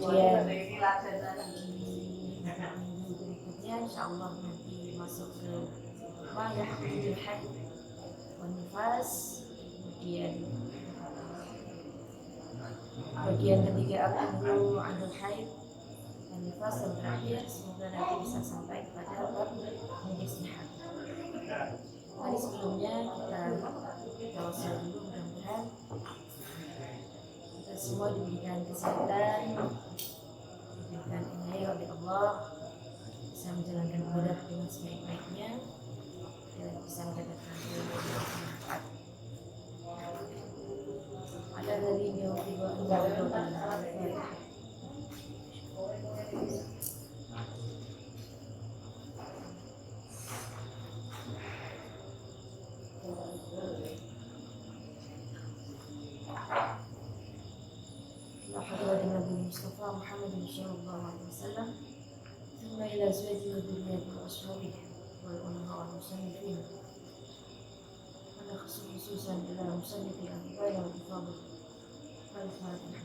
kemudian di minggu berikutnya insyaallah nanti masuk ke yahidul haid wan nifas, kemudian bagian ketiga al-hamlu anil haid dan nifas, dan terakhir semoga nanti bisa sampai kepada bab istihad. Hari sebelumnya kita tawassul dulu, mudah-mudahan kita semua diberikan kesehatan, diberikan inayah oleh Allah, bisa menjalankan ibadah dengan sebaik-baiknya dan bisa mendapatkan manfaat. Ada dari yang tiba Mustafa Muhammad sallallahu alaihi wasallam, ثم إلى أزواجه وذريته وأصحابه والعلماء والمصنفين، ونخص خصوصا إلى مصنف الأنبياء والفاضل والفاتحة.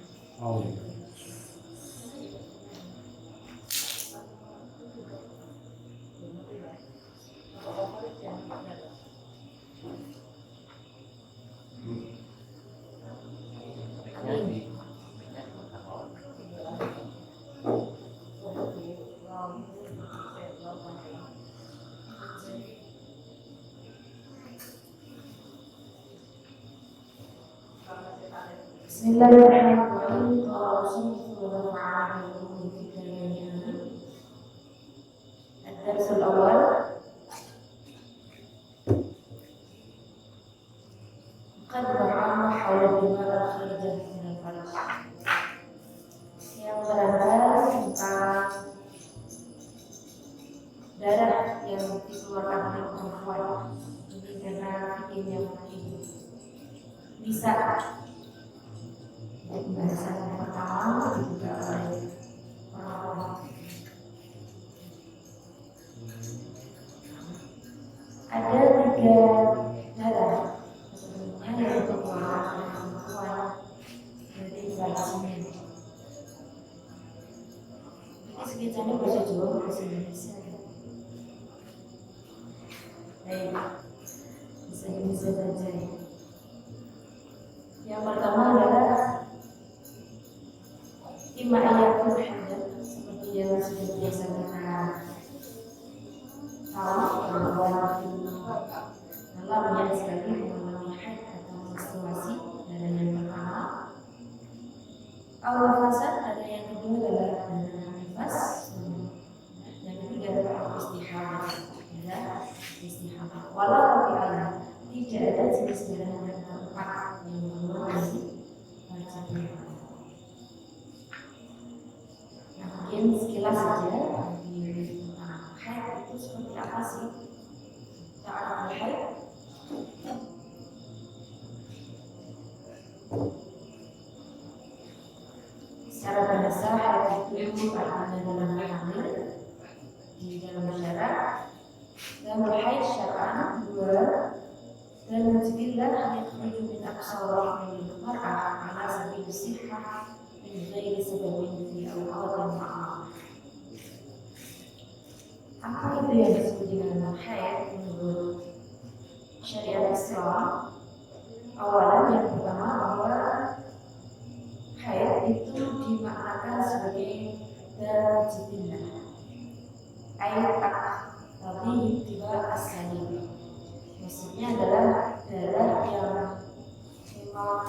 Bismillahirrahmanirrahim. Ad-darsul awal, qad ba'ama hawla bima al-kharijah min al-farj, yang menerangkan tentang darah yang dikeluarkan oleh perempuan. Ini karena fikirnya mungkin bisa pembahasan yang pertama juga oleh orang-orang. Ada 3 darah sebelumnya yang dikeluarkan oleh perempuan dari vaginnya. Ini sekiranya bahasa Jawa, bahasa Indonesia. Baik, bahasa Indonesia saja. Yang pertama adalah ima'iyatul hadat, seperti yang sudah biasa kita tahu bahwa dalam banyak sekali mengalami haid atau menstruasi. Ada yang pertama awal fasad, ada yang kedua adalah nifas, yang ketiga adalah istihadah. Istihadah walau bi'ala, tidak ada jenis darah yang keempat yang keluar dari wajahnya. Mungkin sekilas saja di haid itu seperti apa sih? Ta'aruf haid. Secara bahasa haid itu artinya dalam hamil di dalam syarak, dan haid syar'an 2, dan menjadilah yakhruju min aqsar min al-mar'ah ala sabil sihhah min ghairi sababin fi awqatin ma'lumah. Apa itu yang disebut dengan haid menurut syariat Islam? Awalan, yang pertama bahwa haid itu dimaknakan sebagai darah jibillah, ayat tapi tiba asali. Maksudnya adalah darah yang memang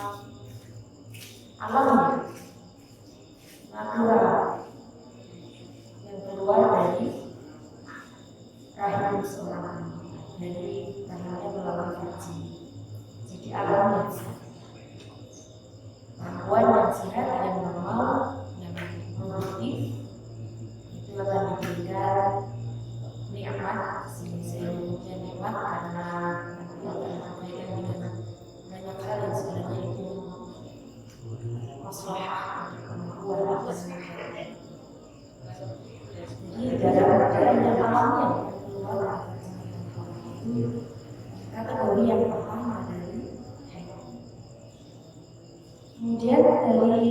alami, natural, yang keluar dari rahim seorang, dari rahimnya melalui vagin. Jadi alami, perempuan yang sehat, yang normal, yang produktif, itu akan diberikan nikmat. Sini saya menyebutnya nikmat karena nanti akan disampaikan dengan banyak hal yang sebenarnya itu maslahah untuk perempuan dan sehat. Jadi darah yang alamnya keluar itu kategori yang pertama dari haid. Kemudian dari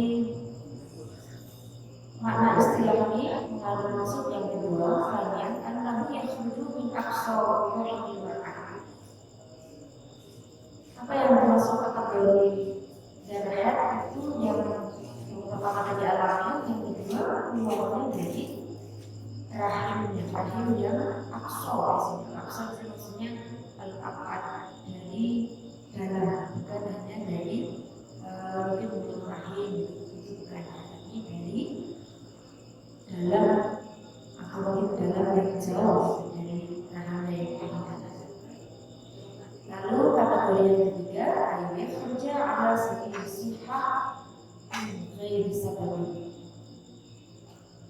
kategori darah haid itu yang pertama tadi alamiah, yang kedua keluarnya dari rahim yang aksor. Aksor itu maksudnya al-abad, dari dalam, bukan hanya dari mungkin bentuk rahim, itu bukan, tapi dari dalam atau mungkin dalam yang jauh dari rahim yang dalam. Lalu kategori yang ketiga, ayat kerja ala sabil sihah ghairi sababi.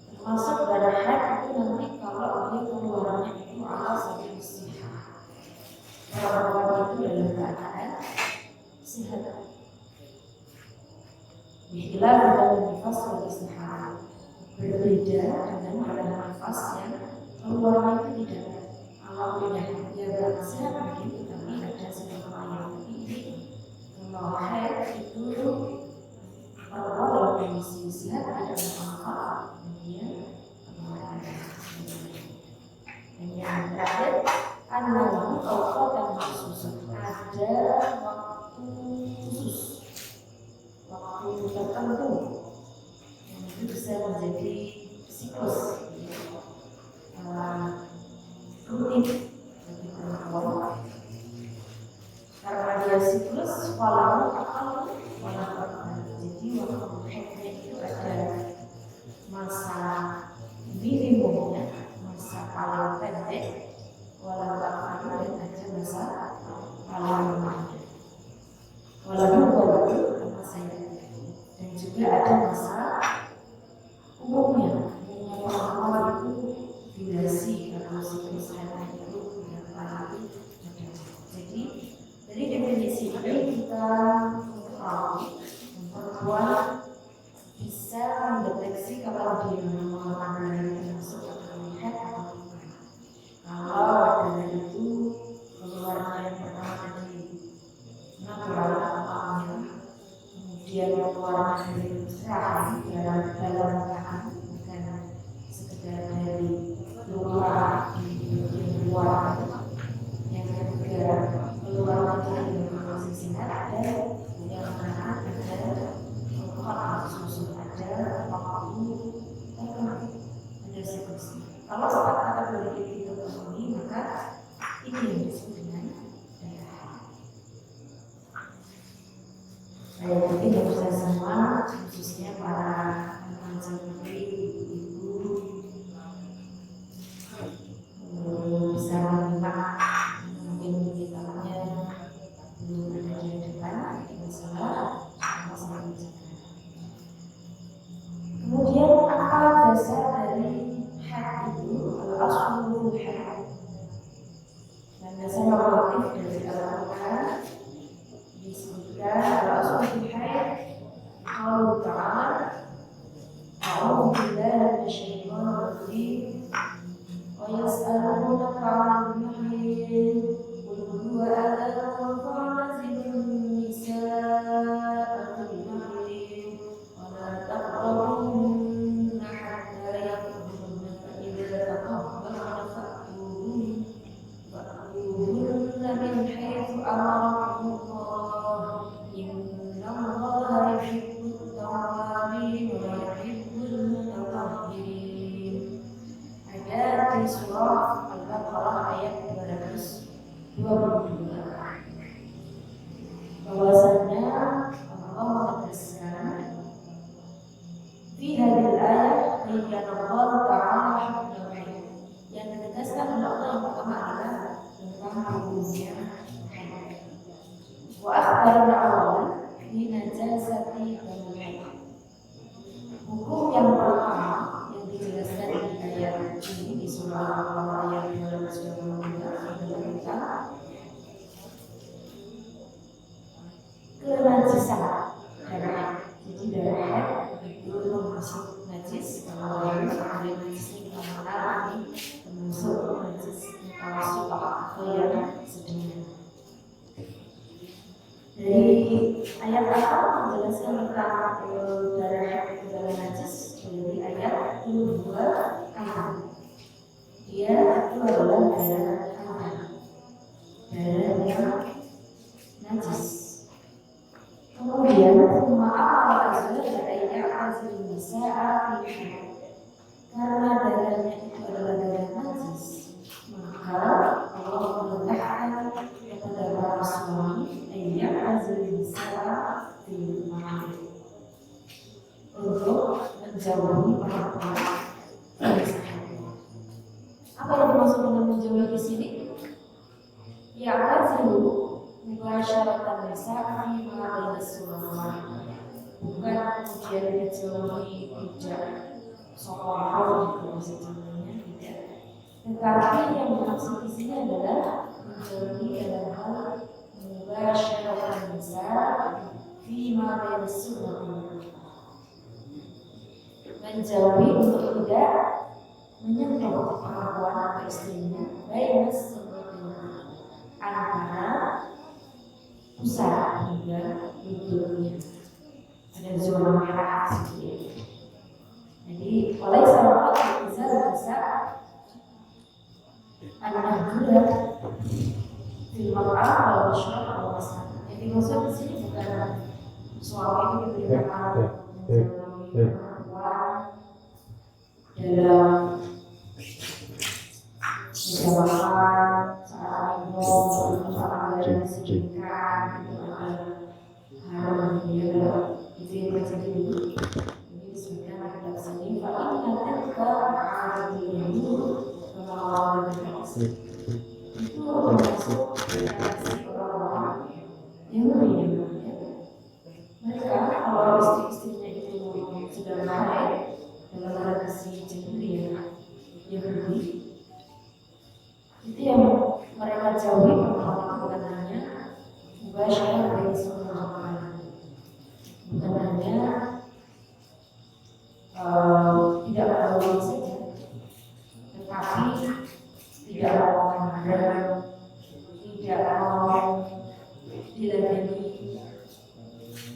Termasuk darah haid itu nanti kalau dia keluarnya itu ala sabil sihah, kalau itu dalam keadaan sehat. Bila dalam nifas dan istihara, berbeda dengan dalam nifas yang keluarnya itu tidak alamiah, dia sehat begitu, tapi ada sesuatu yang ini. Kalau haid itu kalau dalam kondisi sehat tidak apa-apa, kemudian keluar. Dan yang terakhir, anahu awqatan khusus, ada waktu khusus, waktu tertentu yang itu bisa menjadi siklus rutin bagi perempuan. Karena dia siklus, walau akal walau. Jadi waktu haidnya itu ada masa minimumnya, masa paling pendek, walau akal, dan ada masa paling lamanya, walau masa yang, dan juga ada masa umumnya perempuan itu durasi atau siklus haidnya itu berapa itu ada. Jadi dari definisi ini kita tahu perempuan bisa mendeteksi kalau dia mengalami termasuk atau haid atau bukan. Kalau darah itu keluarnya yang pertama tadi natural alamiah, kemudian keluarnya dari rahim dalam rahim, bukan sekedar dari luar di luar. Yang ketiga keluarnya dari posisi sehat, dan yang mana ada khusus, ada waktu tertentu, ada siklus. Kalau saat kategori itu terpenuhi, maka ini yang disebut dengan darah. Saya yakin kita semua, khususnya para putri, ibu, bisa menyimak mungkin kitabnya belum ada di depan, masalah. Kemudian apa dasar dari haid itu? Al-aslu haid. Dan dasar normatif dari Al-Quran disebutkan al-aslu haid. Allah Ta'ala, a'udzu billahi minasyaitonir rajim. Wa yas'alunaka 'anil mahid. Qul huwa adhan fa'tazilun nisaa fil mahid. Wa la taqrabuhunna hatta yatahharna, fa idza tatahharna fa'tuhunna min haitsu amarakumullah. Innallaha yuhibbut tawwabin wa yuhibbul mutatahhirin. Ada di surah Al-Baqarah ayat 222, bahwasanya Allah menegaskan di hadil ayat bayyana Allah Ta'ala hukmul haid. Yang ditegaskan oleh Allah yang pertama adalah tentang hukumnya haid. Wa akhbarana awalan fi najasati damul haid. Hukum yang pertama yang dijelaskan di ayat ini di surah Al-Baqarah ayat 222 adalah tentang kenajisan darah. Jadi darah haid itu termasuk najis. Kalau yang najis ini kita kenal ini termasuk najis mutawassit atau yang sedang. Dari ayat apa menjelaskan tentang darah haid itu adalah najis? Dari ayat 22 ayat. Dia itu adalah darah yang najis. nisa fil mahid, untuk menjauhi perempuan dari sahaya. Apa yang dimaksud dengan menjauhi di sini? Ya tazilu mubasyaratan nisa fi ma baina surah. Bukan kemudian dijauhi tidak soal gitu maksudnya tidak. Tetapi yang dimaksud di sini adalah menjauhi dalam hal mubasyaratan nisa fi ma baina surah. Menjauhi untuk tidak menyentuh perempuan atau istrinya baik antara pusat hingga lututnya, ada zona merah seperti. Jadi oleh sama bisa an-nahdulah fil mar'ah wal mashrab wal masal. Jadi maksud di sini bukan suami itu diberitakan menjauhi perempuan dalam menjawabkan saat minum, saat bersedekah, itu ada hal dia itu yang terjadi dulu. Ini disebutkan pada sini. Kalau nanti ke artinya itu melawan itu termasuk reaksi orang-orang yang berbeda. Mereka kalau istri-istrinya itu sudah haid dalam tradisi jahiliyah Yahudi, itu yang mereka jauhi bukan hanya mubasyarah dari sunnah, bukan hanya tidak bergaul saja, tetapi tidak mau mandang, tidak mau diladeni,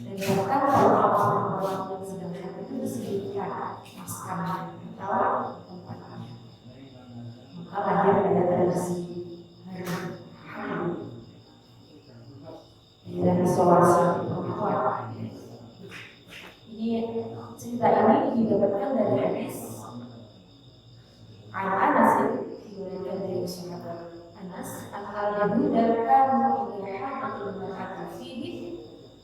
dan bahkan kalau orang-orang yang sedang haid itu disebutkan maskan atau tempatnya, maka lahir ada tradisi hari dan isolasi perempuan. Ini cerita ini didapatkan dari hadis Anas diriwayatkan dari sahabat Anas, al-yahuda kanu idza hadatul mar'atu fihi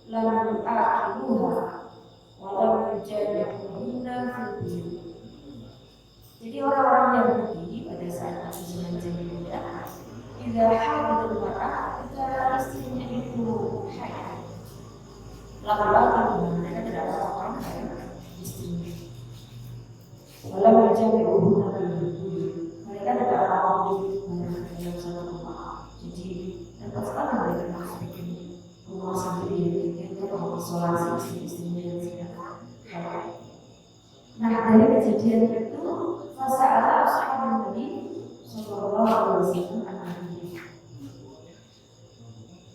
lam yu'aqiluha wa lam yujadiluhunna fil buyut. Jadi orang-orang Yahudi pada saat itu zaman jahiliyah, idza hadatul mar'ah, ketika istrinya itu haid, laki-laki mereka tidak melakukan haid istrinya. Walau yujadiluhunna fil buyut, mereka tidak mau hidup dalam satu rumah. Jadi dapat sekali mereka masuk bikin rumah sendiri, itu isolasi istri-istrinya yang sedang haid. Nah, dari kejadian itu masalah ashabul Nabi sallallahu alaihi wasallam an-nabi.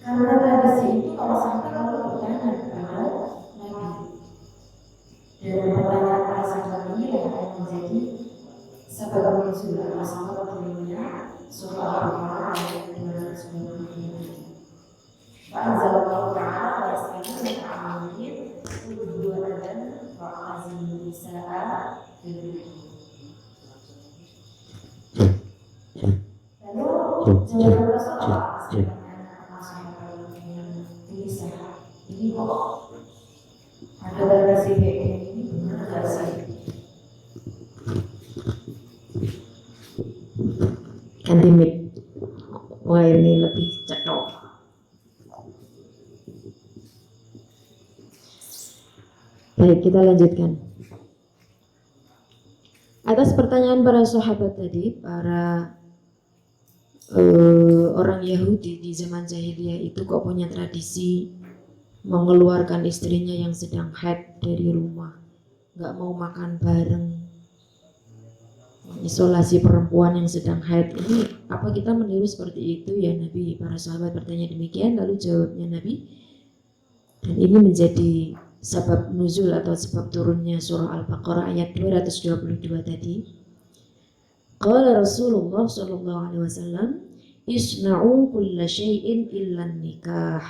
Karena tradisi itu para sahabat lalu bertanya kepada Nabi. Dan pertanyaan para sahabat ini yang menjadi sebab nuzul al-sahabat turunnya surah Al-Baqarah ayat 295. Fa'anzalallahu ta'ala wa yas'aluna 'anil mahid dan wa'azim nisa'a fil. Lalu jawaban Rasulullah ini kok ada tradisi kayak ini, benar nggak sih? Ganti mic. Wah, ini lebih cekok. Baik, kita lanjutkan. Atas pertanyaan para sahabat tadi, para orang Yahudi di zaman jahiliyah itu kok punya tradisi mengeluarkan istrinya yang sedang haid dari rumah, nggak mau makan bareng, isolasi perempuan yang sedang haid. Ini apa kita meniru seperti itu ya Nabi? Para sahabat bertanya demikian, lalu jawabnya Nabi, dan ini menjadi sebab nuzul atau sebab turunnya surah Al-Baqarah ayat 222 tadi. Qala Rasulullah sallallahu alaihi wasallam, isna'u kulla syai'in illa nikah.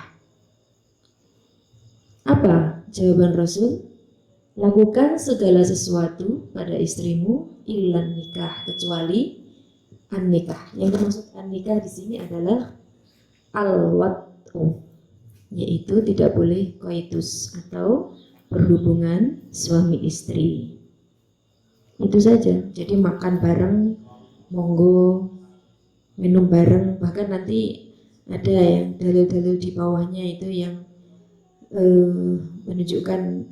Apa jawaban Rasul? Lakukan segala sesuatu pada istrimu illa nikah, kecuali an-nikah. Yang dimaksud an-nikah di sini adalah al-wat'u, yaitu tidak boleh koitus atau berhubungan suami istri. Itu saja. Jadi makan bareng, monggo, minum bareng, bahkan nanti ada yang dalil-dalil di bawahnya itu yang menunjukkan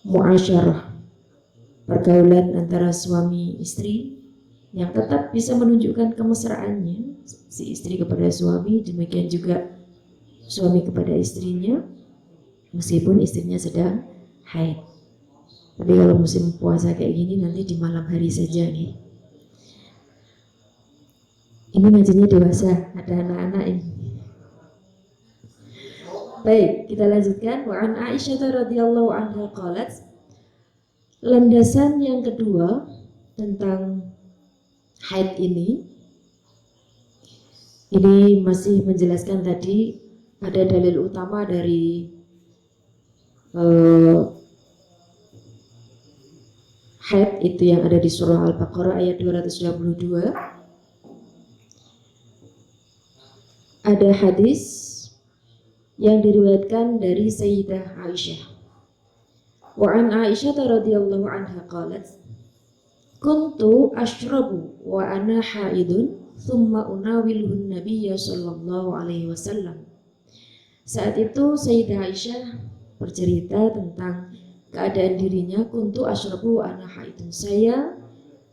muasyarah, pergaulan antara suami istri yang tetap bisa menunjukkan kemesraannya, si istri kepada suami, demikian juga suami kepada istrinya, meskipun istrinya sedang haid. Tapi kalau musim puasa kayak gini nanti di malam hari saja nih. Ini ngajinya dewasa, ada anak-anak ini. Baik, kita lanjutkan. Wa an Aisyah radhiyallahu anha qalat, landasan yang kedua tentang haid ini masih menjelaskan tadi ada dalil utama dari haid itu yang ada di surah Al-Baqarah ayat 222. Ada hadis yang diriwayatkan dari Sayyidah Aisyah. Wa an Aisyah radhiyallahu anha qalat, kuntu ashrabu wa ana haidun thumma unawilhun nabiyya sallallahu alaihi wasallam. Saat itu Sayyidah Aisyah bercerita tentang keadaan dirinya, kuntu ashrabu wa ana haidun, saya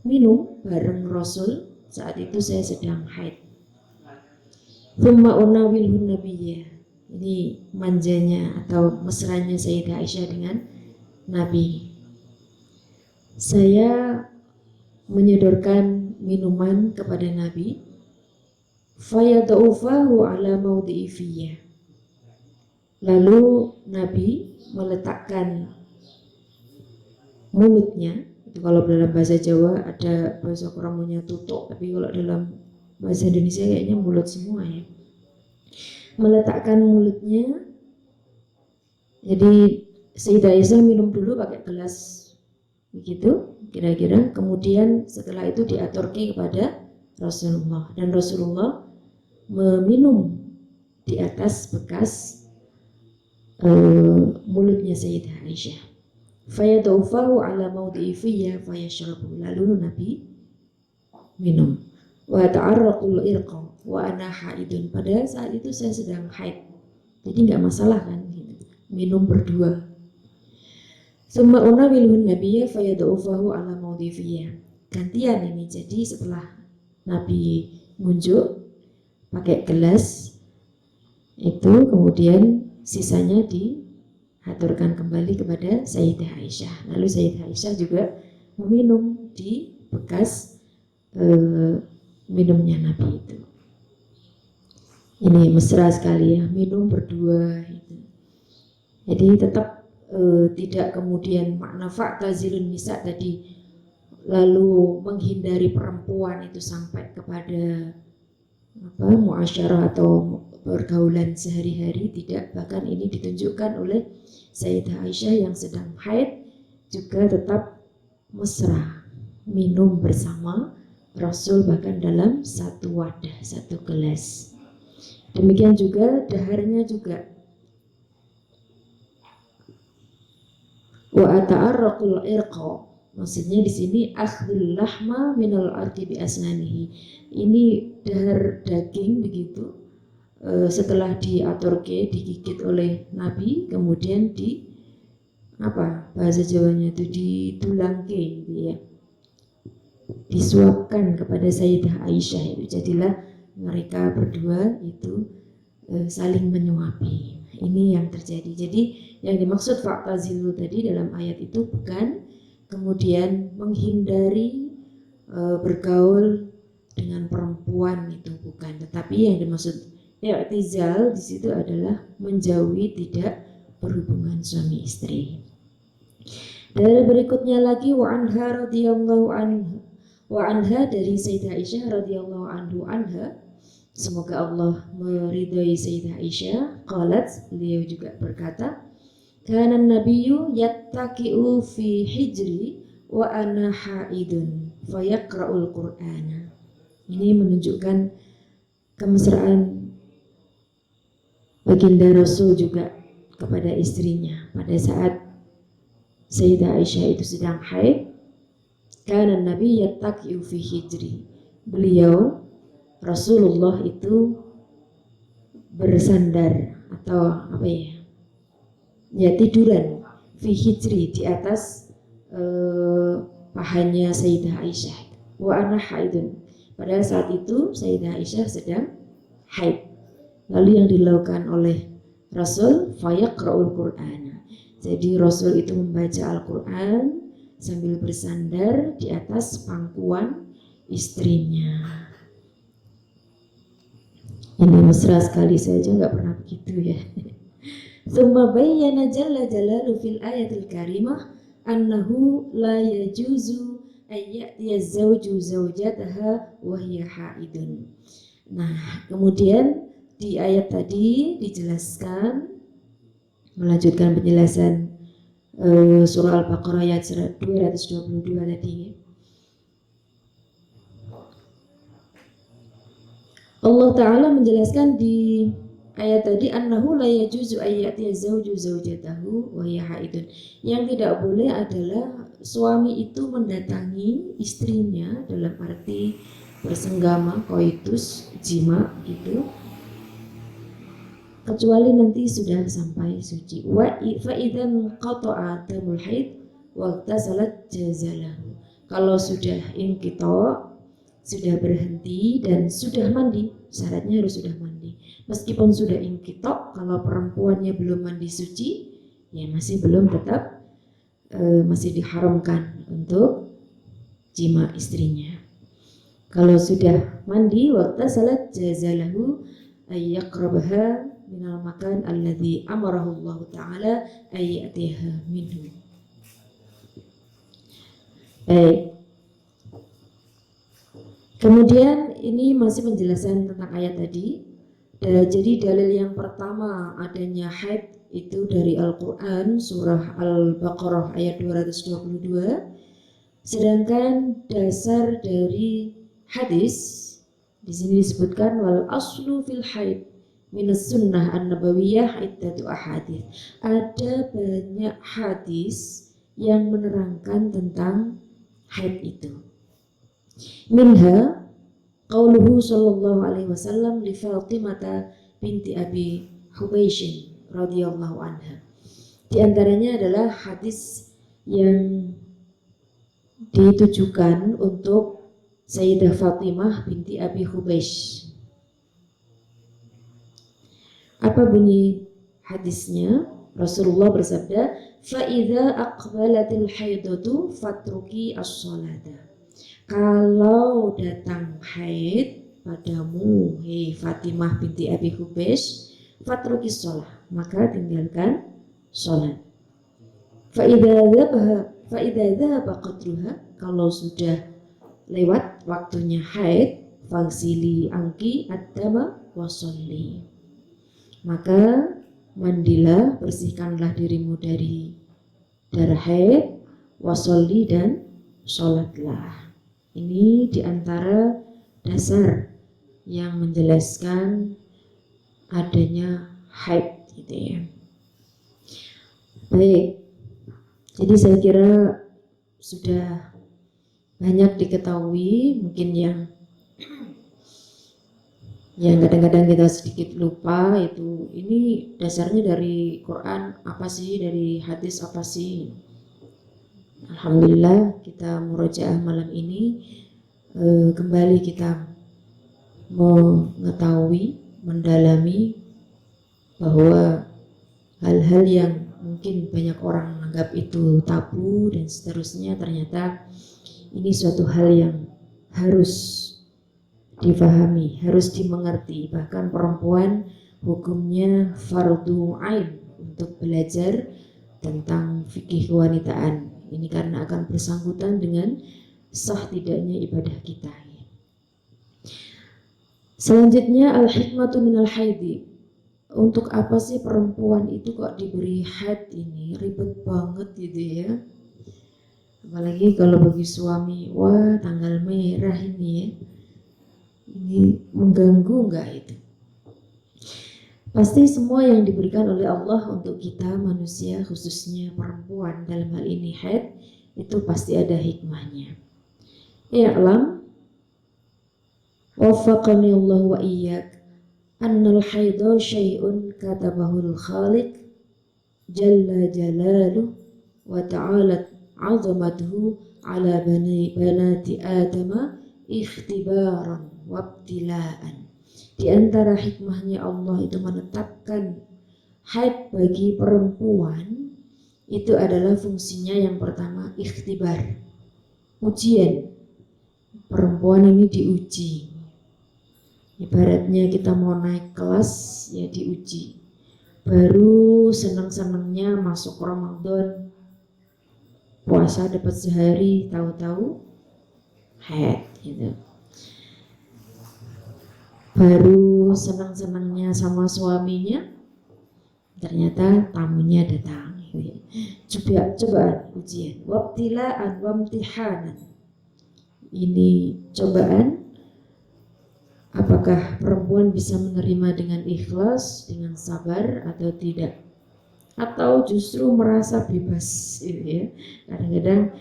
minum bareng Rasul saat itu saya sedang haid. Thumma unawilhun nabiyya, ini manjanya atau mesranya Sayyidah Aisyah dengan Nabi. Saya menyodorkan minuman kepada Nabi, fayadaufahu ala maudhi'i fiyya, lalu Nabi meletakkan mulutnya, itu kalau dalam bahasa Jawa, ada bahasa Kromonya tutuk, tapi kalau dalam bahasa Indonesia kayaknya mulut semua ya. Meletakkan mulutnya, jadi Sayyidah Aisyah minum dulu pakai gelas begitu kira-kira, kemudian setelah itu diaturkan kepada Rasulullah, dan Rasulullah meminum di atas bekas mulutnya Sayyidah Aisyah. Fayadaufahu ala maudhi'i fiyya fayashrabu, lalu Nabi minum. Wa ta'arraqul irqa wa ana haidun, pada saat itu saya sedang haid, jadi nggak masalah kan gitu. Minum berdua. Summa unawilhun nabiyya fayadaufahu ala maudhi'i fiyya, gantian ini, jadi setelah Nabi ngunjuk pakai gelas itu, kemudian sisanya diaturkan kembali kepada Sayyidah Aisyah, lalu Sayyidah Aisyah juga meminum di bekas minumnya Nabi itu. Ini mesra sekali ya, minum berdua itu. Jadi tetap tidak kemudian makna fa'tazilun nisa tadi lalu menghindari perempuan itu sampai kepada muasyarah atau pergaulan sehari-hari, tidak. Bahkan ini ditunjukkan oleh Sayyidah Aisyah yang sedang haid juga tetap mesra minum bersama Rasul, bahkan dalam satu wadah, satu gelas. Demikian juga daharnya juga. Wa ata'arraqul irqa, maksudnya di sini akhdul lahma minal ardi bi asnanihi. Ini dahar daging begitu, setelah diaturke, digigit oleh Nabi, kemudian bahasa Jawanya itu ditulangke gitu ya, disuapkan kepada Sayyidah Aisyah. Itu jadilah mereka berdua itu saling menyuapi. Ini yang terjadi. Jadi yang dimaksud fa'tazilu tadi dalam ayat itu bukan kemudian menghindari bergaul dengan perempuan, itu bukan, tetapi yang dimaksud i'tizal di situ adalah menjauhi, tidak berhubungan suami istri. Dan berikutnya lagi wa anha radhiyallahu anha, wa anha dari Sayyidah Aisyah radhiyallahu anha, semoga Allah meridhai Sayyidah Aisyah, qalat, beliau juga berkata, kana nabiyyu yattaqi'u fi hijri wa ana haidun fayaqra'ul qur'ana. Ini menunjukkan kemesraan baginda Rasul juga kepada istrinya pada saat Sayyidah Aisyah itu sedang haid. Karena Nabi yattaqi'u fi hijri, beliau Rasulullah itu bersandar atau apa ya tiduran fi hijri di atas pahanya Sayyidah Aisyah. Wa ana haidun, pada saat itu Sayyidah Aisyah sedang haid. Lalu yang dilakukan oleh Rasul fayaqra'ul Qur'an, jadi Rasul itu membaca Al-Quran sambil bersandar di atas pangkuan istrinya. Ini mesra sekali, saja nggak pernah begitu ya. Tsumma bayyana jalla jalaluhu fil ayatil karimah annahu la yajuzu ayyatiya zawju zawjataha wa hiya haidun. Nah, kemudian di ayat tadi dijelaskan, melanjutkan penjelasan surah Al-Baqarah ayat 222 tadi. Allah Ta'ala menjelaskan di ayat tadi annahu la yajuzu ayyati zawju zawjatahu wa hiya haidun. Yang tidak boleh adalah suami itu mendatangi istrinya dalam arti bersenggama, koitus, jima gitu, kecuali nanti sudah sampai suci. Wa fa idzan qata'a damul haid wa tasalat jazalahu. Kalau sudah inqita, sudah berhenti dan sudah mandi, syaratnya harus sudah mandi. Meskipun sudah inqita, kalau perempuannya belum mandi suci, ya masih belum, tetap masih diharamkan untuk jima istrinya. Kalau sudah mandi, waktu salat jazalahu ayyaqrabaha minal makan alladhi amarahu Allah Ta'ala ayyatiha minhu. Baik. Kemudian ini masih penjelasan tentang ayat tadi. Jadi dalil yang pertama adanya haid itu dari Al-Quran surah Al-Baqarah ayat 222. Sedangkan dasar dari hadis di sini disebutkan wal aslu fil haid minas sunnah an-nabawiyah iddatu ahadits. Ada banyak hadis yang menerangkan tentang haid itu. Minha qauluhu sallallahu alaihi wasallam li Fatimah binti Abi Hubaysh radhiyallahu anha. Di antaranya adalah hadis yang ditujukan untuk Sayyidah Fatimah binti Abi Hubaysh. Apa bunyi hadisnya? Rasulullah bersabda, "Fa idza aqbalatil haidatu fatruki as-salata." Kalau datang haid padamu, hei Fatimah binti Abi Hubaysh, fatruki shalah, maka tinggalkan salat. Fa idza dhahaba qadruha, kalau sudah lewat waktunya haid, fagsili angki ad-dama wa sholli, maka mandilah, bersihkanlah dirimu dari darah haid, wa sholli, dan sholatlah. Ini diantara dasar yang menjelaskan adanya haid gitu ya. Baik, jadi saya kira sudah banyak diketahui, mungkin yang kadang-kadang kita sedikit lupa itu, ini dasarnya dari Quran apa sih, dari hadis apa sih. Alhamdulillah kita murojaah malam ini kembali kita mengetahui, mendalami bahwa hal-hal yang mungkin banyak orang menganggap itu tabu dan seterusnya, ternyata ini suatu hal yang harus difahami, harus dimengerti. Bahkan perempuan hukumnya fardhu ain untuk belajar tentang fikih kewanitaan. Ini karena akan bersangkutan dengan sah tidaknya ibadah kita. Selanjutnya al-hikmatu minal haidi. Untuk apa sih perempuan itu kok diberi haid ini? Ribet banget gitu ya. Apalagi kalau bagi suami, wah tanggal merah ini ya. Ini mengganggu enggak itu? Pasti semua yang diberikan oleh Allah untuk kita manusia, khususnya perempuan dalam hal ini haid, itu pasti ada hikmahnya. I'lam waffaqani Allah wa iyyak annal haidha syai'un katabahul khaliq jalla jalaluhu wa ta'alat 'azamatuhu ala banati adama ikhtibaran wabtila'an. Di antara hikmahnya Allah itu menetapkan haid bagi perempuan itu adalah fungsinya yang pertama ikhtibar, ujian. Perempuan ini diuji. Ibaratnya kita mau naik kelas ya diuji. Baru senang-senangnya masuk Ramadan, puasa dapat sehari, tahu-tahu haid gitu. Baru senang-senangnya sama suaminya, ternyata tamunya datang. Coba ujian. Wabtila'an wamtihanan. Ini cobaan. Apakah perempuan bisa menerima dengan ikhlas, dengan sabar atau tidak? Atau justru merasa bebas, gitu ya. Kadang-kadang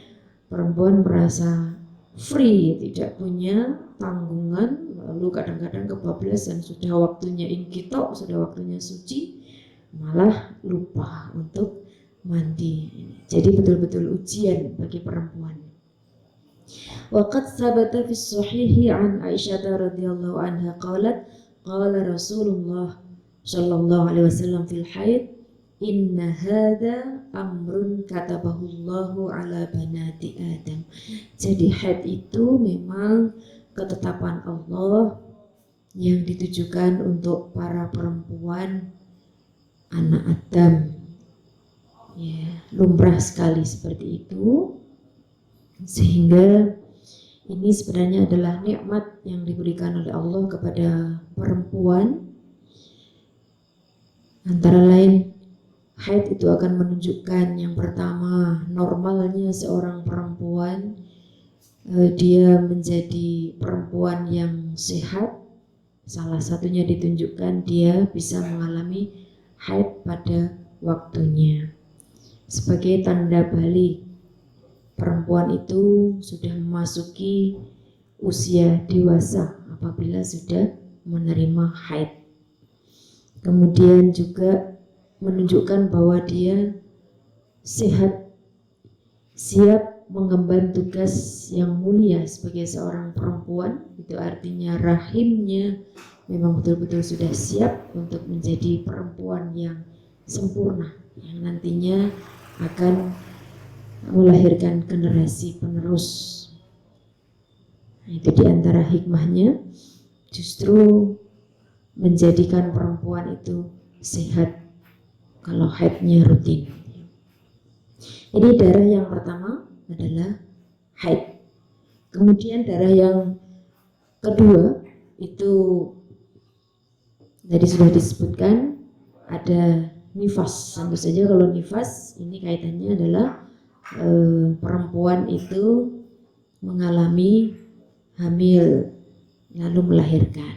perempuan merasa free, tidak punya tanggungan, lalu kadang-kadang kebablasan, sudah waktunya inqitok, sudah waktunya suci, malah lupa untuk mandi. Jadi betul-betul ujian bagi perempuan. Waqad sabata fi sahihi an Aisyah radhiyallahu anha qalat qala Rasulullah sallallahu alaihi wasallam fil haid inna hadza amrun katabahu Allahu ala banati Adam. Jadi haid itu memang ketetapan Allah yang ditujukan untuk para perempuan anak Adam. Ya, lumrah sekali seperti itu. Sehingga ini sebenarnya adalah nikmat yang diberikan oleh Allah kepada perempuan. Antara lain haid itu akan menunjukkan yang pertama normalnya seorang perempuan, dia menjadi perempuan yang sehat. Salah satunya ditunjukkan dia bisa mengalami haid pada waktunya. Sebagai tanda balik perempuan itu sudah memasuki usia dewasa apabila sudah menerima haid. Kemudian juga menunjukkan bahwa dia sehat, siap mengemban tugas yang mulia sebagai seorang perempuan. Itu artinya rahimnya memang betul-betul sudah siap untuk menjadi perempuan yang sempurna, yang nantinya akan melahirkan generasi penerus. Itu diantara hikmahnya, justru menjadikan perempuan itu sehat kalau haidnya rutin. Jadi darah yang pertama adalah haid. Kemudian darah yang kedua itu tadi sudah disebutkan ada nifas. Tentu saja kalau nifas ini kaitannya adalah perempuan itu mengalami hamil lalu melahirkan.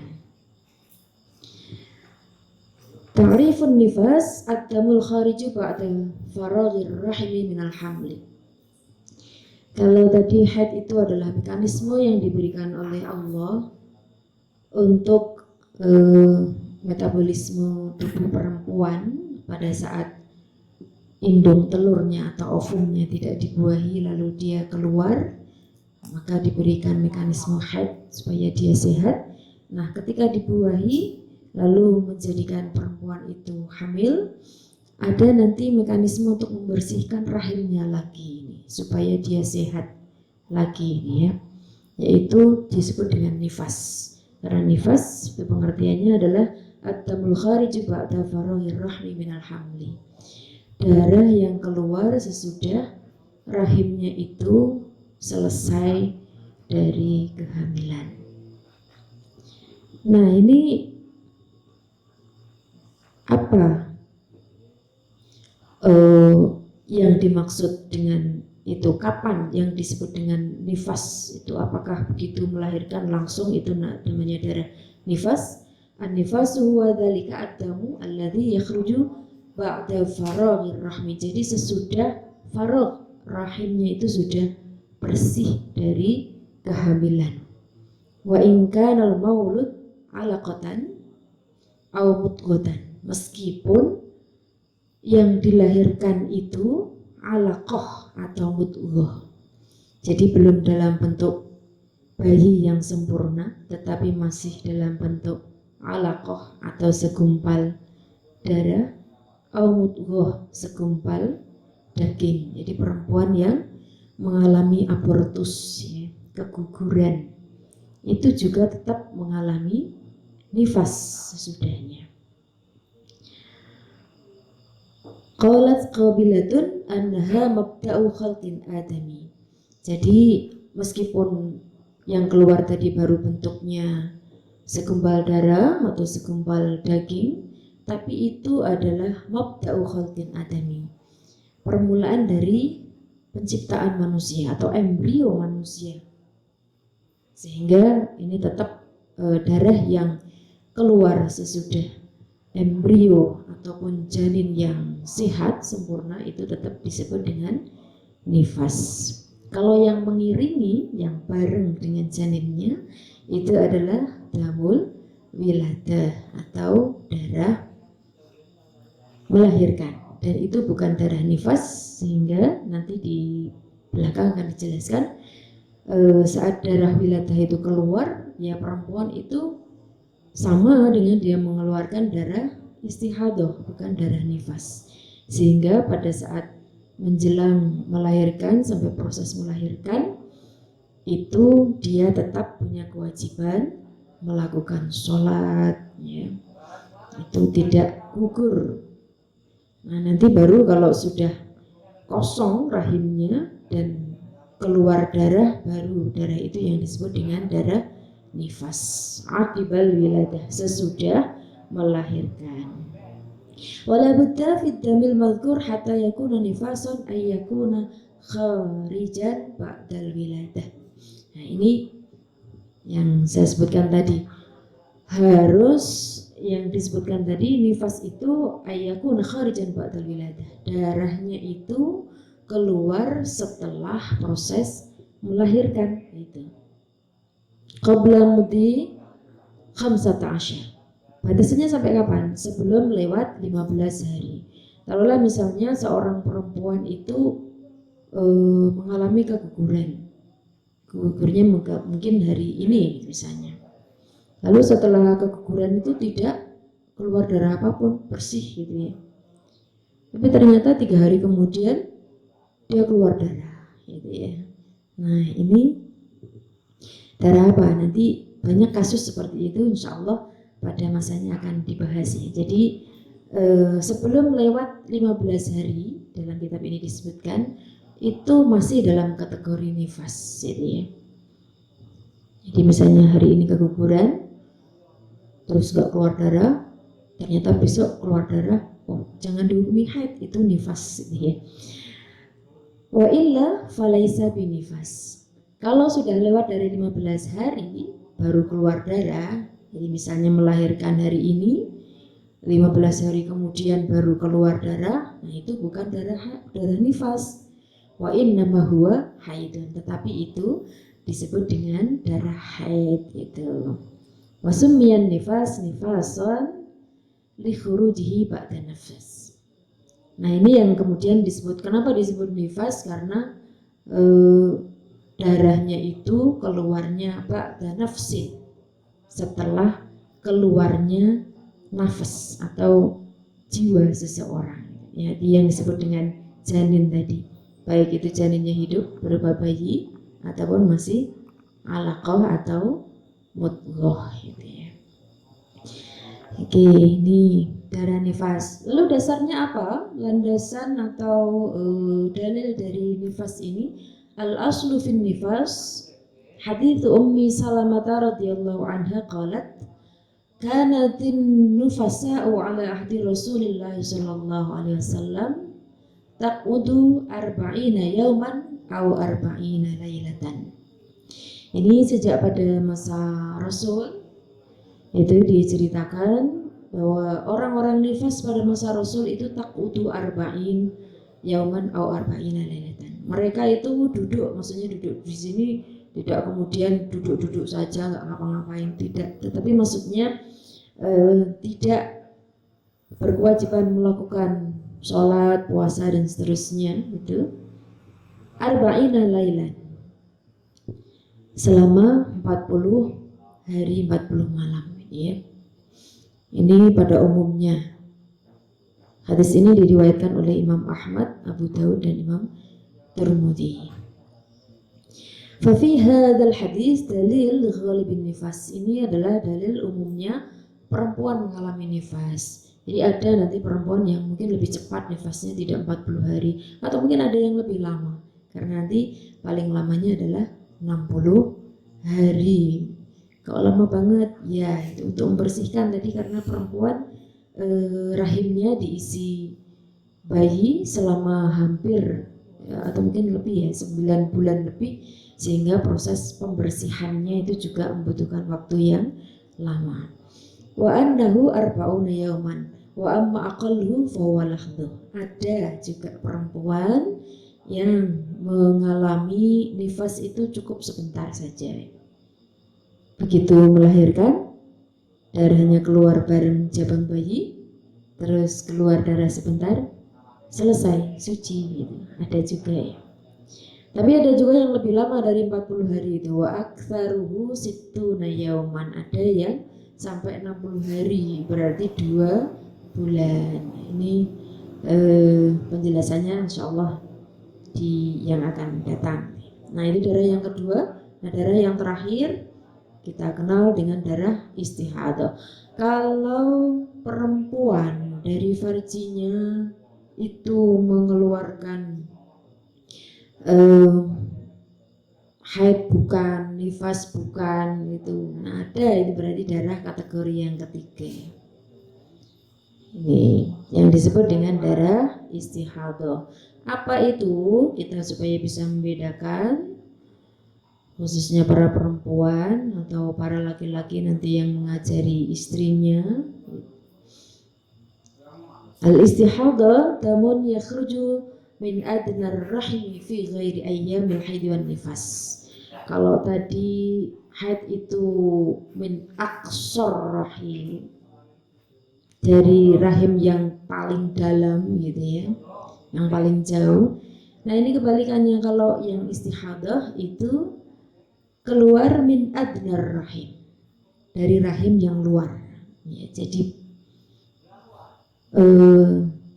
Ta'rifun nifas ad-damul khariju ba'da faraghir rahimi minal hamli. Kalau tadi haid itu adalah mekanisme yang diberikan oleh Allah untuk metabolisme tubuh perempuan pada saat indung telurnya atau ovumnya tidak dibuahi lalu dia keluar, maka diberikan mekanisme haid supaya dia sehat. Nah, ketika dibuahi lalu menjadikan perempuan itu hamil, ada nanti mekanisme untuk membersihkan rahimnya lagi ini, supaya dia sehat lagi ini ya, yaitu disebut dengan nifas. Karena nifas itu pengertiannya adalah at-damul kharij ba'da faraghir rahmi minal hamli. Darah yang keluar sesudah rahimnya itu selesai dari kehamilan. Nah, ini apa yang dimaksud dengan itu? Kapan yang disebut dengan nifas itu? Apakah begitu melahirkan langsung itu namanya darah nifas, An-nifasu huwa dzalika ad-damu alladzi yakhruju ba'da faraghir rahmi. Jadi sesudah faragh rahimnya itu sudah bersih dari kehamilan. Wa in kana al-maulud 'alaqatan aw mudghatan. Meskipun yang dilahirkan itu 'alaqah atau mudghah. Jadi belum dalam bentuk bayi yang sempurna, tetapi masih dalam bentuk 'alaqah atau segumpal darah, aw mudghah segumpal daging. Jadi perempuan yang mengalami abortus, ya, keguguran, itu juga tetap mengalami nifas sesudahnya. Qalat qabilatun annaha mabda'u khalqin adami. Jadi meskipun yang keluar tadi baru bentuknya segumpal darah atau segumpal daging, tapi itu adalah mabda'u khalqin adami, permulaan dari penciptaan manusia atau embrio manusia. Sehingga ini tetap darah yang keluar sesudah embrio ataupun janin yang sehat sempurna itu tetap disebut dengan nifas. Kalau yang mengiringi, yang bareng dengan janinnya, itu adalah damul wiladah atau darah melahirkan. Dan itu bukan darah nifas, sehingga nanti di belakang akan dijelaskan saat darah wiladah itu keluar, ya perempuan itu sama dengan dia mengeluarkan darah istihadah, bukan darah nifas. Sehingga pada saat menjelang melahirkan sampai proses melahirkan itu dia tetap punya kewajiban melakukan sholat, ya. Itu tidak gugur. Nah nanti baru kalau sudah kosong rahimnya dan keluar darah, baru darah itu yang disebut dengan darah nifas. Aqibal wiladah, sesudah melahirkan. Wala budda fid damil madhkur hatta yakuna nifasan ay yakuna kharijan ba'dal wiladah. Nah ini yang saya sebutkan tadi, harus yang disebutkan tadi nifas itu ay yakuna kharijan ba'dal wiladah, darahnya itu keluar setelah proses melahirkan itu. Qabla mudi 15. Batasnya sampai kapan? Sebelum lewat 15 hari. Taruhlah misalnya seorang perempuan itu mengalami keguguran. Gugurnya mungkin hari ini misalnya. Lalu setelah keguguran itu tidak keluar darah apapun, bersih gitu ya. Tapi ternyata 3 hari kemudian dia keluar darah gitu ya. Nah ini darah apa? Nanti banyak kasus seperti itu, insya Allah pada masanya akan dibahas ya. Jadi sebelum lewat 15 hari dalam kitab ini disebutkan itu masih dalam kategori nifas gitu ya. Jadi misalnya hari ini keguguran terus gak keluar darah, ternyata besok keluar darah, oh jangan dihukumi haid, itu nifas gitu ya. Wa illa falaisa binifas. Kalau sudah lewat dari 15 hari baru keluar darah, jadi misalnya melahirkan hari ini, 15 hari kemudian baru keluar darah, nah itu bukan darah nifas. Wa innama huwa haidun, tetapi itu disebut dengan darah haid itu. Wa summiyan nifas nifasan li khurujihi ba'da nafas. Nah ini yang kemudian disebut, kenapa disebut nifas? Karena darahnya itu keluarnya ba'da nafsin, setelah keluarnya nafas atau jiwa seseorang, ya, yang disebut dengan janin tadi, baik itu janinnya hidup berupa bayi ataupun masih alaqah atau mudghah gitu ya. Oke, ini darah nifas. Lalu dasarnya apa? Landasan atau dalil dari nifas ini, al-aslu fin nifas hadits Ummi Salamah radhiyallahu anha qalat kanatin nufasa'u ala ahdi Rasulillah sallallahu alaihi wasallam taqudu 40 yauman aw 40 lailatan. Ini sejak pada masa Rasul Itu diceritakan bahwa orang-orang nifas pada masa Rasul itu taqutu arba'in yauman au arba'ina lailatan. Mereka itu duduk, maksudnya duduk di sini tidak kemudian duduk-duduk saja nggak ngapa-ngapain, tidak, tetapi maksudnya tidak berkewajiban melakukan sholat, puasa dan seterusnya itu arba'ina lailan selama 40 hari 40 malam ya. Ini pada umumnya. Hadis ini diriwayatkan oleh Imam Ahmad, Abu Daud dan Imam Tirmidzi. Fa fi hadzal hadis dalil ghalibin nifas. Ini adalah dalil umumnya perempuan mengalami nifas. Jadi ada nanti perempuan yang mungkin lebih cepat nifasnya, tidak 40 hari, atau mungkin ada yang lebih lama. Karena nanti paling lamanya adalah 60 hari. Kalau lama banget ya itu untuk membersihkan tadi, karena perempuan rahimnya diisi bayi selama hampir atau mungkin lebih ya 9 bulan lebih, sehingga proses pembersihannya itu juga membutuhkan waktu yang lama. Wa annahu arba'una yauman wa amma aqalluhu fa huwa lahdhu. Ada juga perempuan yang mengalami nifas itu cukup sebentar saja. Begitu melahirkan, darahnya keluar bareng jabang bayi, terus keluar darah sebentar, selesai, suci gitu. Ada juga ya. Tapi ada juga yang lebih lama dari 40 hari itu. Wa aktsaruhu sittuna yauman. Ada yang sampai 60 hari, berarti 2 bulan. Ini penjelasannya insyaallah di yang akan datang. Nah, ini darah yang kedua. Nah, darah yang terakhir kita kenal dengan darah istihadah. Kalau perempuan dari farjinya itu mengeluarkan haid bukan, nifas bukan gitu. Nah, ada itu berarti darah kategori yang ketiga. Ini yang disebut dengan darah istihadah. Apa itu? Kita supaya bisa membedakan, khususnya para perempuan atau para laki-laki nanti yang mengajari istrinya. Al-istihadah damun yakhruju min adnar rahimi fi ghairi ayyamil haid wan nifas. Kalau tadi haid itu min aqsar rahim, dari rahim yang paling dalam gitu ya, yang paling jauh. Nah, ini kebalikannya, kalau yang istihadah itu keluar min adnar rahim, dari rahim yang luar ya, jadi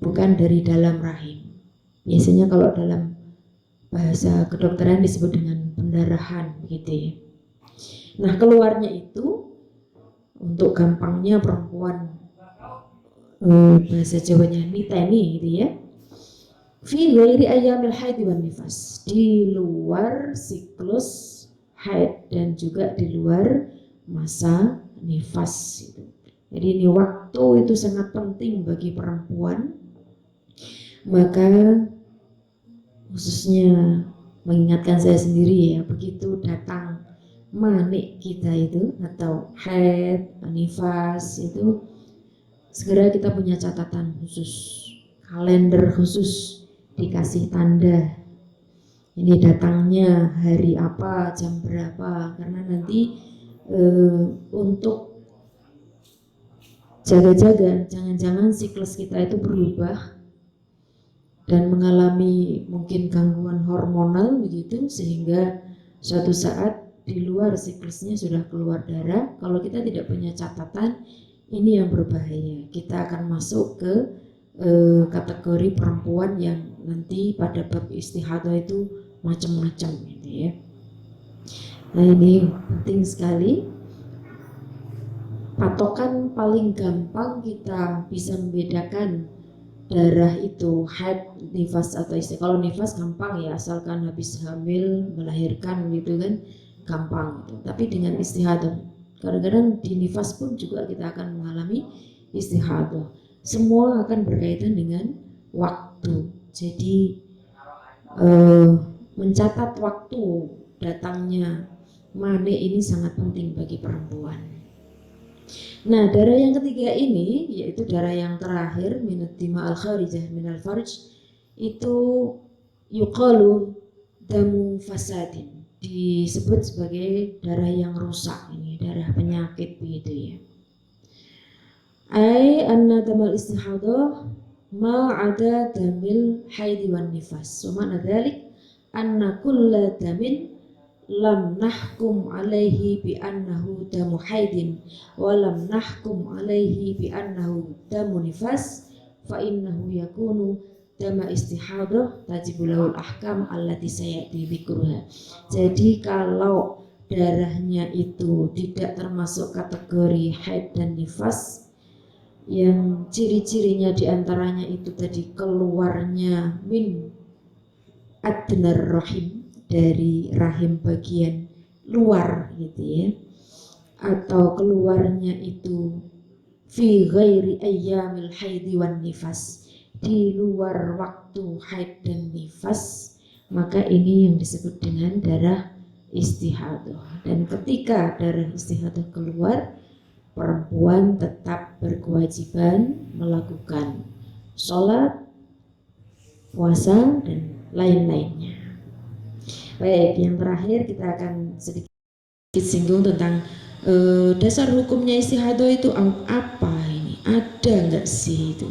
bukan dari dalam rahim. Biasanya kalau dalam bahasa kedokteran disebut dengan pendarahan gitu ya. Nah, keluarnya itu untuk gampangnya perempuan bahasa Jawanya niteni gitu ya, fi ghairi ayyamil haid wan nifas, di luar siklus haid dan juga di luar masa nifas itu. Jadi ini waktu itu sangat penting bagi perempuan. Maka khususnya mengingatkan saya sendiri ya, begitu datang manik kita itu atau haid, nifas itu, segera kita punya catatan khusus, kalender khusus, dikasih tanda. Ini datangnya hari apa, jam berapa, karena nanti untuk jaga-jaga, jangan-jangan siklus kita itu berubah dan mengalami mungkin gangguan hormonal begitu, sehingga suatu saat di luar siklusnya sudah keluar darah. Kalau kita tidak punya catatan, ini yang berbahaya. Kita akan masuk ke kategori perempuan yang nanti pada bab istihadah itu macam-macam gitu ya. Nah, ini penting sekali. Patokan paling gampang kita bisa membedakan darah itu haid, nifas atau istihadah. Kalau nifas gampang ya, asalkan habis hamil, melahirkan gitu kan, gampang gitu. Tapi dengan istihadah, kadang-kadang di nifas pun juga kita akan mengalami istihadah. Semua akan berkaitan dengan waktu. Jadi mencatat waktu datangnya manik ini sangat penting bagi perempuan. Nah, darah yang ketiga ini yaitu darah yang terakhir minat dima al kharijah minal farj, itu yuqalu damu fasadin, disebut sebagai darah yang rusak, ini darah penyakit begitu ya. Ai anna damal istihadah ma ada damil haidi wan nifas. Wa ma'na dzalik anna kulla damin lam nahkum alaihi bi annahu damu haidin wa lam nahkum alaihi bi annahu damu nifas fa innahu yakunu dama istihadah tajibulahul ahkam allati sayati dzikruha. Jadi kalau darahnya itu tidak termasuk kategori haid dan nifas, yang ciri-cirinya diantaranya itu tadi keluarnya min adnar rahim, dari rahim bagian luar gitu ya, atau keluarnya itu fi ghairi ayyamil haidi wan nifas, di luar waktu haid dan nifas, maka ini yang disebut dengan darah istihadah. Dan ketika darah istihadah keluar, perempuan tetap berkewajiban melakukan sholat, puasa, dan lain-lainnya. Baik, yang terakhir kita akan sedikit singgung tentang dasar hukumnya istihadah itu apa ini? Ada nggak sih itu?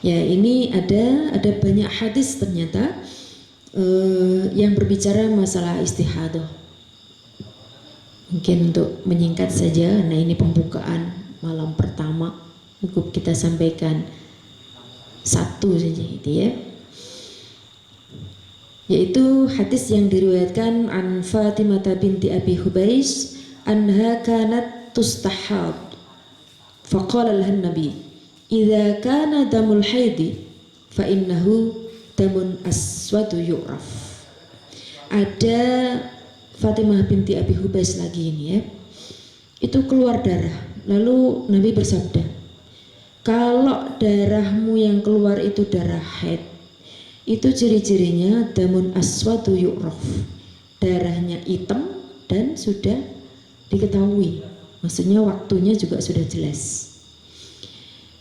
Ya, ini ada banyak hadis ternyata yang berbicara masalah istihadah. Mungkin untuk menyingkat saja, nah ini pembukaan malam pertama, cukup kita sampaikan satu saja itu ya. Yaitu hadis yang diriwayatkan an Fatimah binti Abi Hubais anha kanat tustahad faqala laha nabi idza kana damul haidi fa innahu damun aswadu yu'raf. Ada Fatimah binti Abi Hubais lagi ini ya, itu keluar darah, lalu Nabi bersabda, kalau darahmu yang keluar itu darah haid, itu ciri-cirinya damun aswadu yu'raf, darahnya hitam dan sudah diketahui, maksudnya waktunya juga sudah jelas.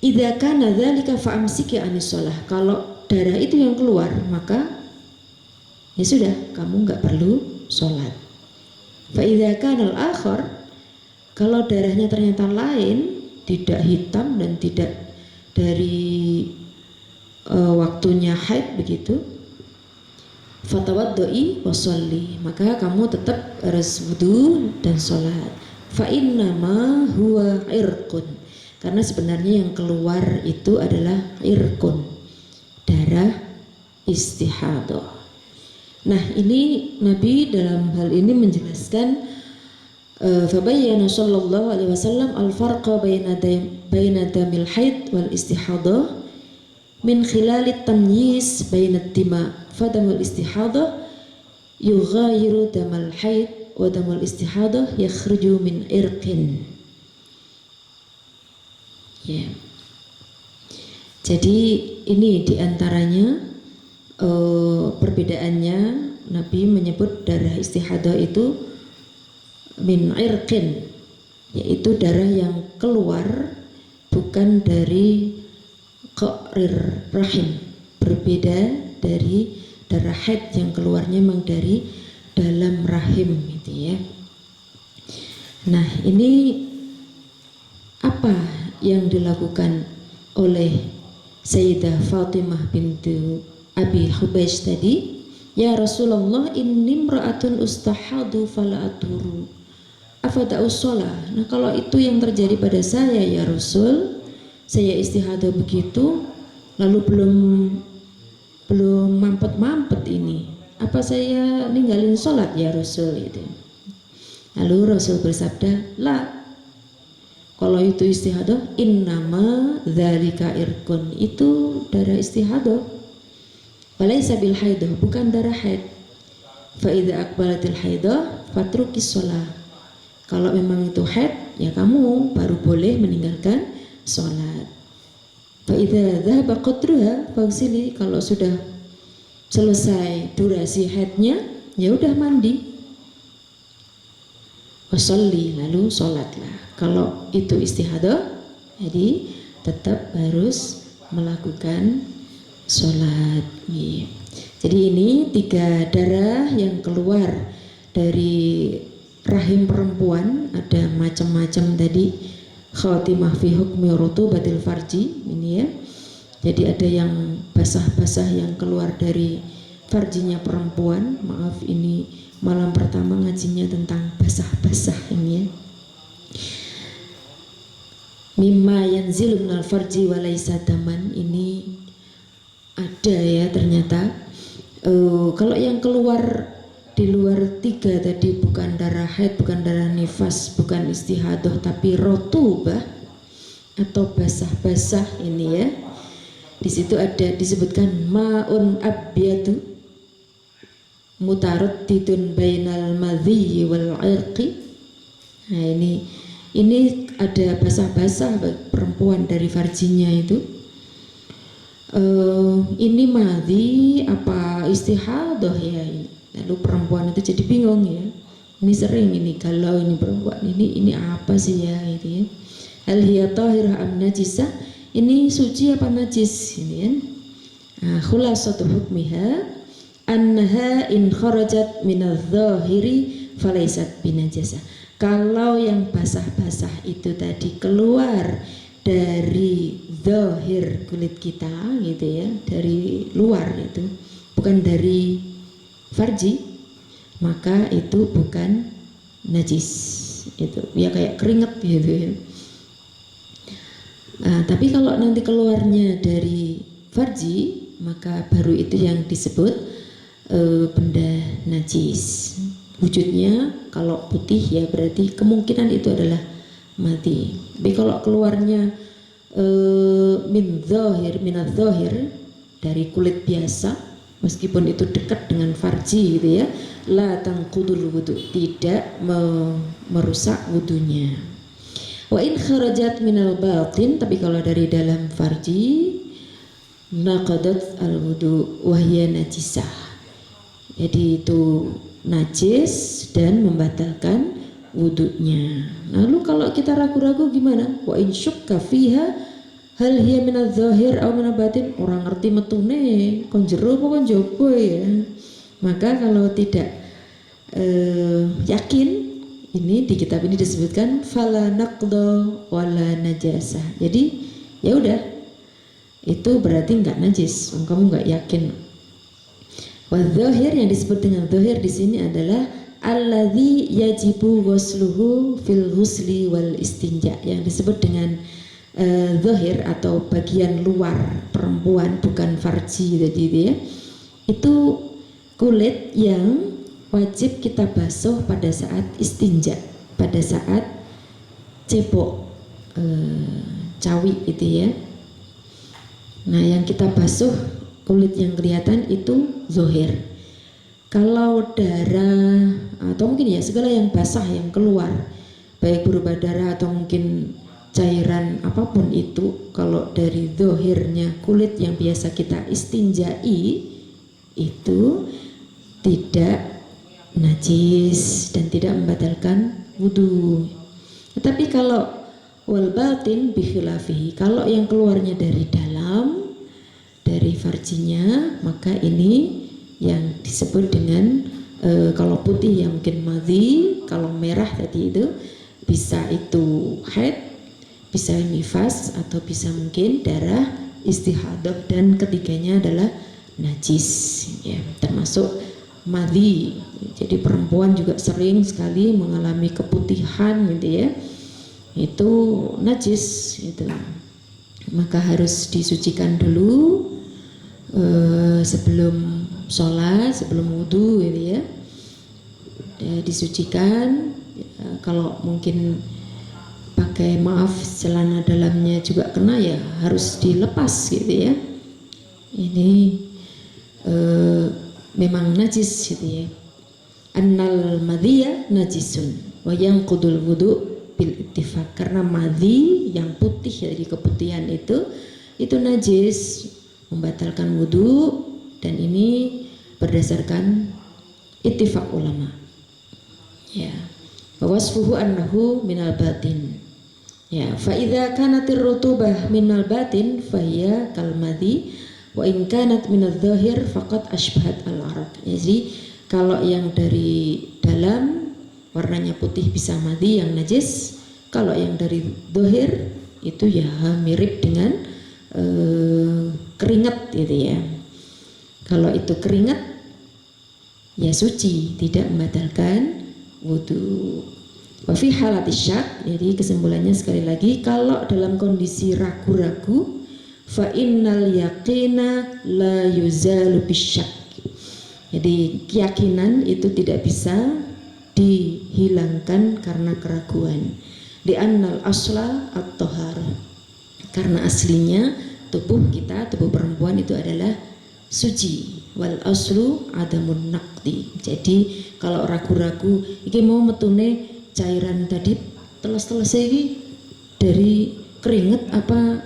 Idza kana dzalika fa amsiki anis shalah, kalau darah itu yang keluar maka ya sudah, kamu nggak perlu sholat. Fa idza kana al-akhar, kalau darahnya ternyata lain, tidak hitam dan tidak dari waktunya haid begitu, fatawaddoi wasolli, maka kamu tetap harus wudu dan sholat. Fa innama huwa irqun, karena sebenarnya yang keluar itu adalah irqun, darah istihadah. Nah, ini Nabi dalam hal ini menjelaskan fabayyana sallallahu alaihi wasallam al-farqa baina damil haid wal istihadah min khilalit tamyiz bainad dima, fadamul istihadah yughayiru damal haid wa damul istihadah yakhruju min irqin. Ya. Jadi ini diantaranya perbedaannya, Nabi menyebut darah istihadah itu min irqin, yaitu darah yang keluar bukan dari qa'rir rahim, berbeda dari darah haid yang keluarnya memang dari dalam rahim gitu ya. Nah, ini apa yang dilakukan oleh Sayyidah Fatimah binti Abi Hubais tadi? Ya Rasulullah, inni imra'atun ustahadu fala aturu afada'u sholah. Nah, kalau itu yang terjadi pada saya ya Rasul, saya istihadah begitu, lalu belum mampet ini, apa saya ninggalin sholat ya Rasul itu? Lalu Rasul bersabda, la, kalau itu istihadah, innama dzalika irqun, itu darah istihadah, walaysa bil haidah, bukan darah haid. Fa idza aqbalatil haidah fatrukis shalah, kalau memang itu haid ya kamu baru boleh meninggalkan sholat. Fa'idha dhahaba qadruha faghsili, kalau sudah selesai durasi haidnya ya udah mandi. Fasolli, lalu sholatlah. Kalau itu istihadah, jadi tetap harus melakukan sholat. Jadi ini 3 darah yang keluar dari rahim perempuan, ada macam-macam tadi. Khatimah fi hukmi rutubatil farji, ini ya. Jadi ada yang basah-basah yang keluar dari farjinya perempuan. Maaf, ini malam pertama ngajinya tentang basah-basah ini ya. Mimma yanzilu minal farji walaysa daman, ini ada ya ternyata. Kalau yang keluar di luar 3 tadi bukan darah haid, bukan darah nifas, bukan istihadah, tapi rotubah atau basah-basah ini ya. Di situ ada disebutkan ma'un abyadu mutaraddidun bainal madhi wal irqi. Nah ini ada basah-basah perempuan dari farjinya itu. Ini madhi apa istihadah ya ini. Lalu perempuan itu jadi bingung ya. Ini sering ini kalau ini perempuan ini apa sih ya itu ya. Hal hiya tahirah am najisah, ini suci apa najis ini kan. Khulasatu hukmiha annaha in kharajat minadh-dhahiri falaysat binajasah. Kalau yang basah-basah itu tadi keluar dari zahir kulit kita gitu ya, dari luar itu, bukan dari farji, maka itu bukan najis. Itu ya kayak keringat gitu ya. Tapi kalau nanti keluarnya dari farji, maka baru itu yang disebut benda najis. Wujudnya kalau putih ya berarti kemungkinan itu adalah mati. Tapi kalau keluarnya minadh dhahir dari kulit biasa, meskipun itu dekat dengan farji gitu ya, la tanqudul wudu, tidak merusak wudunya. Wa in kharajat minal batin, tapi kalau dari dalam farji, naqadat al wudu wa hiya najisah. Jadi itu najis dan membatalkan wudunya. Lalu kalau kita ragu-ragu gimana? Wa in syukka fiha hal hiya minadh dhahir aw minal batin, orang ngerti metune kon jero apa kon jaba ya. Maka kalau tidak yakin, ini di kitab ini disebutkan fala naqda wala najasah. Jadi ya udah, itu berarti enggak najis, kamu enggak yakin. Wa dhahir, yang disebut dengan dhahir di sini adalah alladzi yajibu ghusluhu fil ghusli wal istinja, yang disebut dengan dhahir atau bagian luar perempuan, bukan farji tadi itu ya. Itu kulit yang wajib kita basuh pada saat istinja, pada saat cebok cawi itu ya. Nah yang kita basuh kulit yang kelihatan itu zahir. Kalau darah atau mungkin ya segala yang basah yang keluar, baik berupa darah atau mungkin cairan apapun itu, kalau dari zahirnya kulit yang biasa kita istinjai itu tidak najis dan tidak membatalkan wudu. Tetapi kalau wal batin bi khilafihi, kalau yang keluarnya dari dalam, dari farjinya, maka ini yang disebut dengan kalau putih yang mungkin madhi, kalau merah tadi itu bisa itu haid, bisa nifas, atau bisa mungkin darah istihadah, dan ketiganya adalah najis ya, termasuk madhi. Jadi perempuan juga sering sekali mengalami keputihan gitu ya, itu najis itu. Maka harus disucikan dulu sebelum sholat, sebelum wudhu gitu ya, disucikan. Kalau mungkin pakai celana dalamnya juga kena ya harus dilepas gitu ya. Ini memang najis gitu ya. Annal madhiya najisun wa yanqudul wudu bil ittifaq, karena madhi yang putih dari keputihan itu najis, membatalkan wudu, dan ini berdasarkan ittifaq ulama ya. wa wasfuhu annahu minal batin. Ya, fa idza kanatir rutubah minal batin fa hiya kal madhi wa in kanat minadz zahir faqad ashbahat al-araq. Jadi kalau yang dari dalam warnanya putih bisa madhi yang najis, kalau yang dari zahir itu ya mirip dengan keringat gitu ya. Kalau itu keringat ya suci, tidak membatalkan wudu. Wa fi halatis syak, jadi kesimpulannya sekali lagi, kalau dalam kondisi ragu-ragu, fa innal yaqina la yuzalu bisyak. Jadi keyakinan itu tidak bisa dihilangkan karena keraguan. Di annal asla at-taharah. Karena aslinya tubuh kita, tubuh perempuan itu adalah suci. Wal aslu adamun naqdi. Jadi kalau ragu-ragu iki mau metune cairan tadi teles-teles iki dari keringat apa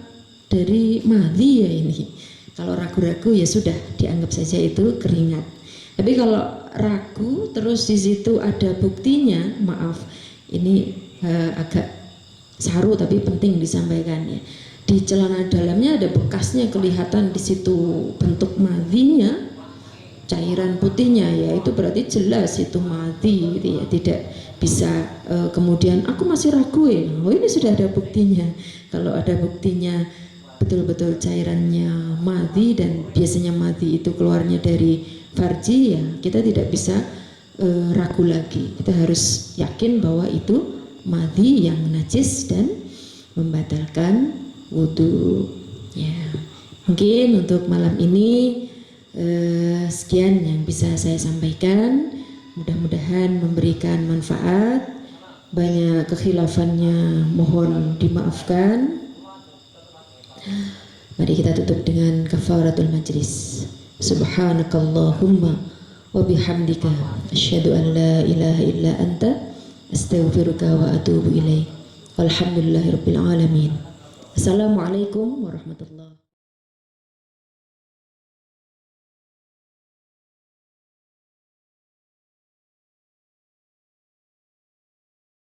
dari madhi ya ini. Kalau ragu-ragu ya sudah dianggap saja itu keringat. Tapi kalau ragu terus di situ ada buktinya, maaf ini agak saru tapi penting disampaikan ya. Di celana dalamnya ada bekasnya kelihatan di situ bentuk madhinya, cairan putihnya ya itu berarti jelas itu madhi gitu ya. Tidak bisa kemudian aku masih ragu ya. Oh ini sudah ada buktinya. Kalau ada buktinya betul-betul cairannya madhi dan biasanya madhi itu keluarnya dari farji ya kita tidak bisa ragu lagi. Kita harus yakin bahwa itu madhi yang najis dan membatalkan wudu. Ya, mungkin untuk malam ini sekian yang bisa saya sampaikan. Mudah-mudahan memberikan manfaat. Banyak kekhilafannya mohon dimaafkan. Mari kita tutup dengan kafaratul majlis. Subhanakallahumma wa bihamdika asyhadu an la ilaha illa anta astaghfiruka wa atubu ilaik. Walhamdulillahirabbil alamin. Assalamualaikum warahmatullahi wabarakatuh.